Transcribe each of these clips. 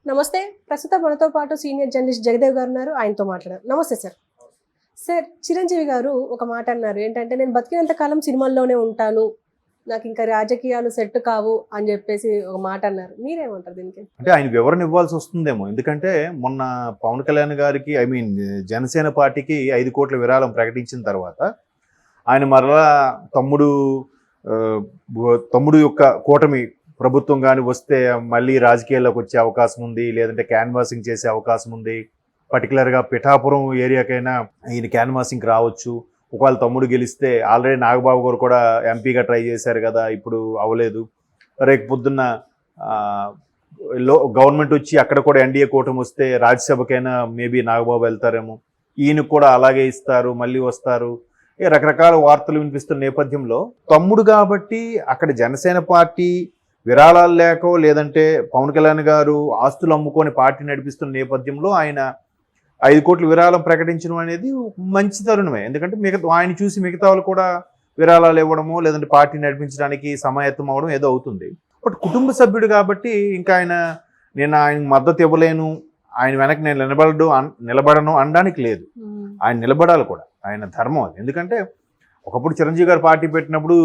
నమస్తే. ప్రస్తుతం మనతో పాటు సీనియర్ జర్నలిస్ట్ జగదేవ్ గారు ఉన్నారు. ఆయనతో మాట్లాడారు. నమస్తే సార్. సార్, చిరంజీవి గారు ఒక మాట అన్నారు. ఏంటంటే, నేను బతికినంత కాలం సినిమాల్లోనే ఉంటాను, నాకు ఇంకా రాజకీయాలు సెట్ కావు అని చెప్పేసి ఒక మాట అన్నారు. మీరేమంటారు దీనికి? అంటే ఆయన వివరణ ఇవ్వాల్సి వస్తుందేమో. ఎందుకంటే మొన్న పవన్ కళ్యాణ్ గారికి జనసేన పార్టీకి 5 కోట్ల విరాళం ప్రకటించిన తర్వాత ఆయన మరలా తమ్ముడు యొక్క కూటమి ప్రభుత్వం కానీ వస్తే మళ్ళీ రాజకీయాల్లోకి వచ్చే అవకాశం ఉంది, లేదంటే క్యాన్వాసింగ్ చేసే అవకాశం ఉంది. పర్టికులర్గా పిఠాపురం ఏరియాకైనా ఈయన క్యాన్వాసింగ్కి రావచ్చు. ఒకవేళ తమ్ముడు గెలిస్తే, ఆల్రెడీ నాగబాబు గారు కూడా ఎంపీగా ట్రై చేశారు కదా, ఇప్పుడు అవ్వలేదు. రేపు పొద్దున్న గవర్నమెంట్ వచ్చి అక్కడ కూడా ఎన్డీఏ కూటమి వస్తే రాజ్యసభకైనా మేబీ నాగబాబు వెళ్తారేమో, ఈయనకు కూడా అలాగే ఇస్తారు, మళ్ళీ వస్తారు. రకరకాల వార్తలు వినిపిస్తున్న నేపథ్యంలో తమ్ముడు కాబట్టి అక్కడ జనసేన పార్టీ విరాళాలు లేకో, లేదంటే పవన్ కళ్యాణ్ గారు ఆస్తులు అమ్ముకొని పార్టీ నడిపిస్తున్న నేపథ్యంలో ఆయన 5 కోట్ల విరాళం ప్రకటించడం అనేది మంచి తరుణమే. ఎందుకంటే ఆయన చూసి మిగతా వాళ్ళు కూడా విరాళాలు ఇవ్వడమో, లేదంటే పార్టీ నడిపించడానికి సమాయత్తం అవడం ఏదో అవుతుంది. బట్ కుటుంబ సభ్యుడు కాబట్టి ఇంకా నేను ఆయన మద్దతు ఇవ్వలేను, ఆయన వెనక నేను నిలబడను అనడానికి లేదు. ఆయన నిలబడాలి కూడా, ఆయన ధర్మం అది. ఎందుకంటే ఒకప్పుడు చిరంజీవి గారు పార్టీ పెట్టినప్పుడు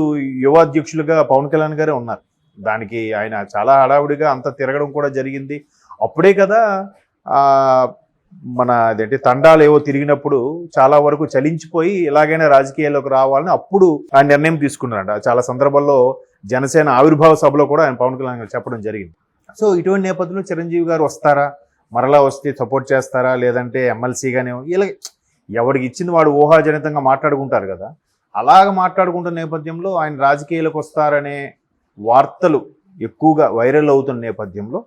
యువ అధ్యక్షులుగా పవన్ కళ్యాణ్ గారే ఉన్నారు. దానికి ఆయన చాలా హడావుడిగా అంత తిరగడం కూడా జరిగింది. అప్పుడే కదా తండాలు ఏవో తిరిగినప్పుడు చాలా వరకు చలించిపోయి ఇలాగైనా రాజకీయాల్లోకి రావాలని అప్పుడు ఆయన నిర్ణయం తీసుకున్నారంట. చాలా సందర్భాల్లో జనసేన ఆవిర్భావ సభలో కూడా ఆయన పవన్ కళ్యాణ్ గారు చెప్పడం జరిగింది. సో ఇటువంటి నేపథ్యంలో చిరంజీవి గారు వస్తారా, మరలా వస్తే సపోర్ట్ చేస్తారా, లేదంటే ఎమ్మెల్సీగానే ఇలా ఎవరికి ఇచ్చింది వాడు ఊహాజనితంగా మాట్లాడుకుంటారు కదా. అలాగ మాట్లాడుకుంటున్న నేపథ్యంలో ఆయన రాజకీయాలకు వస్తారనే వార్తలు ఎక్కువగా వైరల్ అవుతున్న నేపథ్యంలో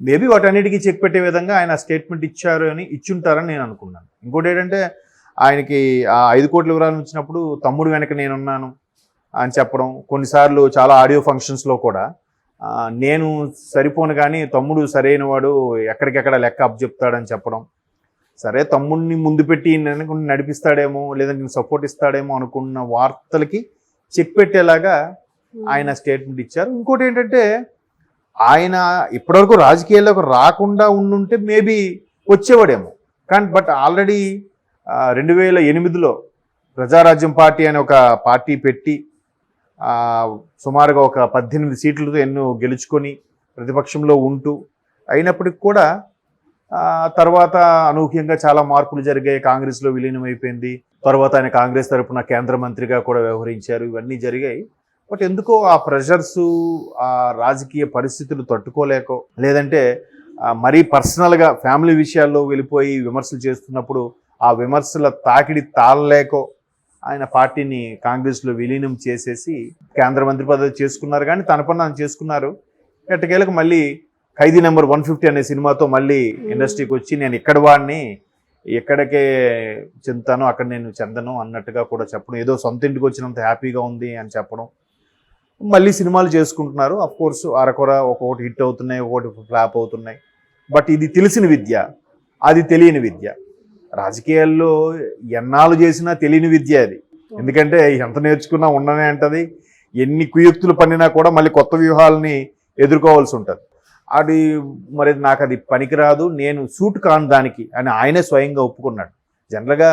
మేబీ వాటన్నిటికీ చెక్ పెట్టే విధంగా ఆయన స్టేట్మెంట్ ఇచ్చుంటారని నేను అనుకున్నాను. ఇంకోటి ఏంటంటే, ఆయనకి ఆ 5 కోట్ల వివరాలు ఇచ్చినప్పుడు తమ్ముడు వెనక నేనున్నాను అని చెప్పడం, కొన్నిసార్లు చాలా ఆడియో ఫంక్షన్స్లో కూడా నేను సరిపోను కానీ తమ్ముడు సరైన వాడు, ఎక్కడికెక్కడ లెక్క అప్ చెప్తాడని చెప్పడం. సరే, తమ్ముడిని ముందు పెట్టి నడిపిస్తాడేమో, లేదంటే సపోర్ట్ ఇస్తాడేమో అనుకున్న వార్తలకి చెక్ పెట్టేలాగా ఆయన స్టేట్మెంట్ ఇచ్చారు. ఇంకోటి ఏంటంటే, ఆయన ఇప్పటివరకు రాజకీయాల్లోకి రాకుండా ఉండుంటే మేబీ వచ్చేవాడేమో. బట్ ఆల్రెడీ 2008లో ప్రజారాజ్యం పార్టీ అనే ఒక పార్టీ పెట్టి సుమారుగా ఒక 18 సీట్లతో ఎన్నో గెలుచుకొని ప్రతిపక్షంలో ఉంటూ అయినప్పటికి కూడా తర్వాత అనూహ్యంగా చాలా మార్పులు జరిగాయి. కాంగ్రెస్లో విలీనమైపోయింది. తర్వాత ఆయన కాంగ్రెస్ తరఫున కేంద్ర మంత్రిగా కూడా వ్యవహరించారు. ఇవన్నీ జరిగాయి. బట్ ఎందుకో ఆ ప్రెషర్సు, ఆ రాజకీయ పరిస్థితులు తట్టుకోలేకో, లేదంటే మరీ పర్సనల్గా ఫ్యామిలీ విషయాల్లో వెళ్ళిపోయి విమర్శలు చేస్తున్నప్పుడు ఆ విమర్శల తాకిడి తాళలేకో ఆయన పార్టీని కాంగ్రెస్లో విలీనం చేసేసి కేంద్ర మంత్రి పదవి చేసుకున్నారు. కానీ తన పని ఆయన చేసుకున్నారు. ఎట్టకేలకు మళ్ళీ ఖైదీ నెంబర్ 150 అనే సినిమాతో మళ్ళీ ఇండస్ట్రీకి వచ్చి నేను ఇక్కడ వాడిని, ఎక్కడికే చెందుతానో అక్కడ నేను చెందను అన్నట్టుగా కూడా చెప్పడం, ఏదో సొంత ఇంటికి వచ్చినంత హ్యాపీగా ఉంది అని చెప్పడం. మళ్ళీ సినిమాలు చేసుకుంటున్నారు. అఫ్కోర్స్ అరకొర ఒక్కొక్కటి హిట్ అవుతున్నాయి, ఒక్కొక్కటి ఫ్లాప్ అవుతున్నాయి. బట్ ఇది తెలిసిన విద్య, అది తెలియని విద్య. రాజకీయాల్లో ఎన్నాళ్ళు చేసినా తెలియని విద్య అది. ఎందుకంటే ఎంత నేర్చుకున్నా ఉండనే అంటది. ఎన్ని కుయుక్తులు పన్నినా కూడా మళ్ళీ కొత్త వ్యూహాలని ఎదుర్కోవాల్సి ఉంటుంది. మరి నాకు అది పనికిరాదు, నేను సూట్ కాను దానికి అని ఆయనే స్వయంగా ఒప్పుకున్నాడు. జనరల్గా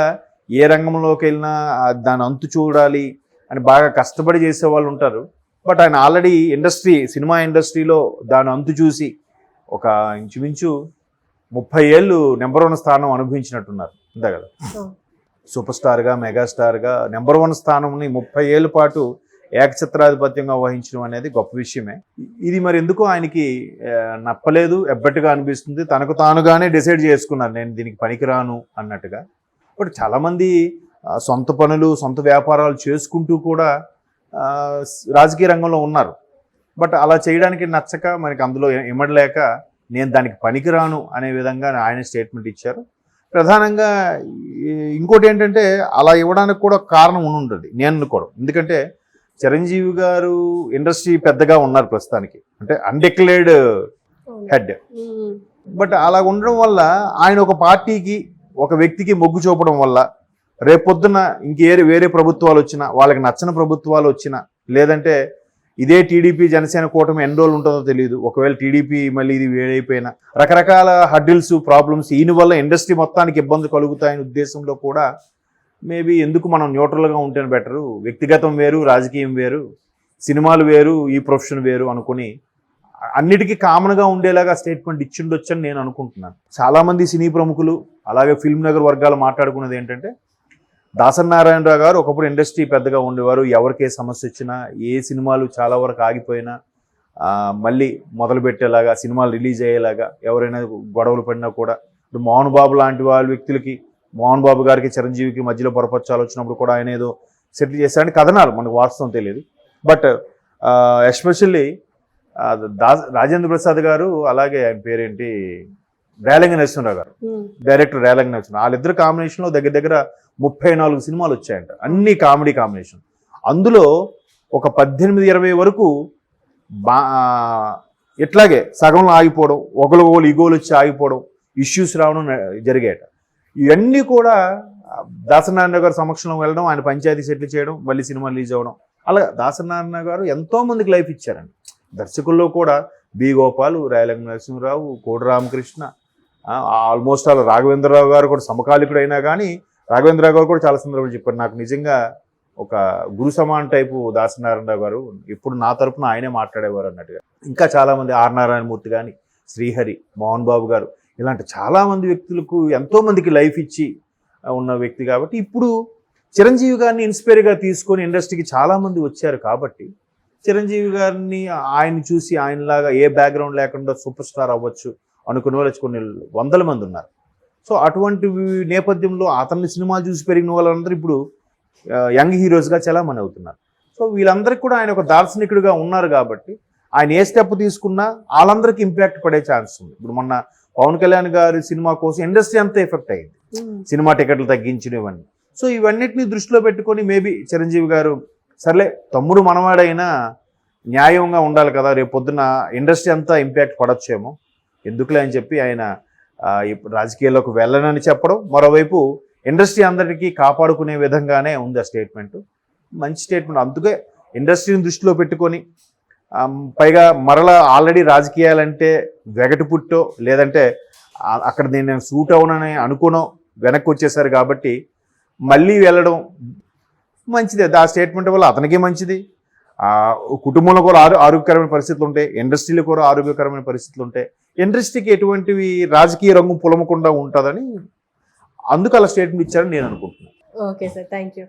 ఏ రంగంలోకి వెళ్ళినా దాని అంతు చూడాలి అని బాగా కష్టపడి చేసే వాళ్ళు ఉంటారు. బట్ ఆయన ఆల్రెడీ సినిమా ఇండస్ట్రీలో దాని అంతు చూసి ఒక ఇంచుమించు 30 ఏళ్ళు నెంబర్ 1 స్థానం అనుభవించినట్టున్నారు. అంతే కదా, సూపర్ స్టార్గా, మెగాస్టార్గా నెంబర్ 1 స్థానంని 30 ఏళ్ళ పాటు ఏకఛత్రాధిపత్యంగా వహించడం అనేది గొప్ప విషయమే. ఇది మరి ఎందుకో ఆయనకి నప్పలేదు, ఎబ్బట్టుగా అనిపిస్తుంది. తనకు తానుగానే డిసైడ్ చేసుకున్నారు, నేను దీనికి పనికిరాను అన్నట్టుగా. బట్ చాలామంది సొంత పనులు, సొంత వ్యాపారాలు చేసుకుంటూ కూడా రాజకీయ రంగంలో ఉన్నారు. బట్ అలా చేయడానికి నచ్చక, మనకి అందులో ఇమడలేక నేను దానికి పనికిరాను అనే విధంగా ఆయన స్టేట్మెంట్ ఇచ్చారు. ప్రధానంగా ఇంకోటి ఏంటంటే, అలా ఇవ్వడానికి కూడా కారణం ఉంటుంది నేను అనుకోవడం. ఎందుకంటే చిరంజీవి గారు ఇండస్ట్రీ పెద్దగా ఉన్నారు ప్రస్తుతానికి, అంటే అన్డిక్లేర్డ్ హెడ్. బట్ అలా ఉండడం వల్ల ఆయన ఒక పార్టీకి, ఒక వ్యక్తికి మొగ్గు చూపడం వల్ల రేపొద్దున వేరే ప్రభుత్వాలు వచ్చినా, వాళ్ళకి నచ్చని ప్రభుత్వాలు వచ్చినా, లేదంటే ఇదే టీడీపీ జనసేన కూటమి ఎన్ని రోజులు ఉంటుందో తెలియదు. ఒకవేళ టీడీపీ మళ్ళీ ఇది వేడైపోయినా రకరకాల హడ్డిల్స్ ప్రాబ్లమ్స్ ఈయన వల్ల ఇండస్ట్రీ మొత్తానికి ఇబ్బంది కలుగుతాయనే ఉద్దేశంలో కూడా మేబీ ఎందుకు మనం న్యూట్రల్గా ఉంటేనే బెటరు, వ్యక్తిగతం వేరు రాజకీయం వేరు, సినిమాలు వేరు ఈ ప్రొఫెషన్ వేరు అనుకుని అన్నిటికీ కామన్గా ఉండేలాగా స్టేట్మెంట్ ఇచ్చిండొచ్చని నేను అనుకుంటున్నాను. చాలామంది సినీ ప్రముఖులు అలాగే ఫిల్మ్ నగర్ వర్గాలు మాట్లాడుకున్నది ఏంటంటే దాసరి నారాయణరావు గారు ఒకప్పుడు ఇండస్ట్రీ పెద్దగా ఉండేవారు, ఎవరికి ఏ సమస్య వచ్చినా ఏ సినిమాలు చాలా వరకు ఆగిపోయినా మళ్ళీ మొదలుపెట్టేలాగా సినిమాలు రిలీజ్ అయ్యేలాగా ఎవరైనా గొడవలు పడినా కూడా ఇప్పుడు మోహన్ బాబు లాంటి వాళ్ళ వ్యక్తులకి మోహన్ బాబు గారికి చిరంజీవికి మధ్యలో పొరపచ్చాలు వచ్చినప్పుడు కూడా ఆయన ఏదో సెటిల్ చేశారని కథనాలు, మనకు వాస్తవం తెలియదు. బట్ ఎస్పెషల్లీ రాజేంద్ర ప్రసాద్ గారు అలాగే ఆయన పేరేంటి రేలంగి నరసింహరావు గారు, డైరెక్టర్ రేలంగి నరసింహరావు, వాళ్ళిద్దరు కాంబినేషన్లో దగ్గర దగ్గర 34 సినిమాలు వచ్చాయంట, అన్ని కామెడీ కాంబినేషన్. అందులో ఒక 18-20 వరకు ఇట్లాగే సగంలో ఆగిపోవడం, ఒకరు ఈగోలు వచ్చి ఆగిపోవడం, ఇష్యూస్ రావడం జరిగాయట. ఇవన్నీ కూడా దాసరి నారాయణ గారు సమక్షంలో వెళ్ళడం, ఆయన పంచాయతీ సెటిల్ చేయడం, మళ్ళీ సినిమా రిలీజ్ అవ్వడం. అలా దాసరి నారాయణ గారు ఎంతో మందికి లైఫ్ ఇచ్చారండి. దర్శకుల్లో కూడా బి గోపాలు, రేలంగి నరసింహరావు, కోడి రామకృష్ణ, ఆల్మోస్ట్ అలా రాఘవేంద్రరావు గారు కూడా సమకాలికుడు అయినా కానీ రాఘవేంద్రరావు గారు కూడా చాలా సందర్భాలు చెప్పారు, నాకు నిజంగా ఒక గురు సమాన్ టైపు దాసరి నారాయణరావు గారు, ఇప్పుడు నా తరపున ఆయనే మాట్లాడేవారు అన్నట్టుగా. ఇంకా చాలామంది ఆర్ నారాయణమూర్తి కానీ, శ్రీహరి, మోహన్ బాబు గారు, ఇలాంటి చాలామంది వ్యక్తులకు ఎంతోమందికి లైఫ్ ఇచ్చి ఉన్న వ్యక్తి కాబట్టి ఇప్పుడు చిరంజీవి గారిని ఇన్స్పైర్గా తీసుకొని ఇండస్ట్రీకి చాలామంది వచ్చారు కాబట్టి చిరంజీవి గారిని ఆయన చూసి ఆయనలాగా ఏ బ్యాక్గ్రౌండ్ లేకుండా సూపర్ స్టార్ అవ్వచ్చు అనుకునే వాళ్ళు కొన్ని వందల మంది ఉన్నారు. సో అటువంటి నేపథ్యంలో అతన్ని సినిమాలు చూసి పెరిగిన వాళ్ళందరూ ఇప్పుడు యంగ్ హీరోస్గా చాలామంది అవుతున్నారు. సో వీళ్ళందరికీ కూడా ఆయన ఒక దార్శనికుడిగా ఉన్నారు కాబట్టి ఆయన ఏ స్టెప్ తీసుకున్నా వాళ్ళందరికీ ఇంపాక్ట్ పడే ఛాన్స్ ఉంది. ఇప్పుడు మొన్న పవన్ కళ్యాణ్ గారి సినిమా కోసం ఇండస్ట్రీ అంతా ఎఫెక్ట్ అయ్యింది, సినిమా టికెట్లు తగ్గించడం ఇవన్నీ. సో ఇవన్నిటిని దృష్టిలో పెట్టుకొని మేబీ చిరంజీవి గారు సర్లే తమ్ముడు మనవాడైనా న్యాయంగా ఉండాలి కదా, రేపు పొద్దున ఇండస్ట్రీ అంతా ఇంపాక్ట్ పడొచ్చేమో ఎందుకులే అని చెప్పి ఆయన ఇప్పుడు రాజకీయాల్లోకి వెళ్ళనని చెప్పడం, మరోవైపు ఇండస్ట్రీ అందరికీ కాపాడుకునే విధంగానే ఉంది ఆ స్టేట్మెంట్. మంచి స్టేట్మెంట్. అందుకే ఇండస్ట్రీని దృష్టిలో పెట్టుకొని పైగా మరలా ఆల్రెడీ రాజకీయాలంటే వెగటు పుట్టో లేదంటే అక్కడ నేను సూట్ అవునని అనుకునో వెనక్కి వచ్చేసారు కాబట్టి మళ్ళీ వెళ్ళడం మంచిదే. ఆ స్టేట్మెంట్ వల్ల అతనికి మంచిది, కుటుంబంలో కూడా ఆరోగ్యకరమైన పరిస్థితులు ఉంటాయి, ఇండస్ట్రీలో కూడా ఆరోగ్యకరమైన పరిస్థితులు ఉంటాయి, ఇండస్ట్రీకి ఎటువంటివి రాజకీయ రంగు పులమకుండా ఉంటుందని అందుకు అలా స్టేట్మెంట్ ఇచ్చారని నేను అనుకుంటున్నాను. Okay sir, thank you.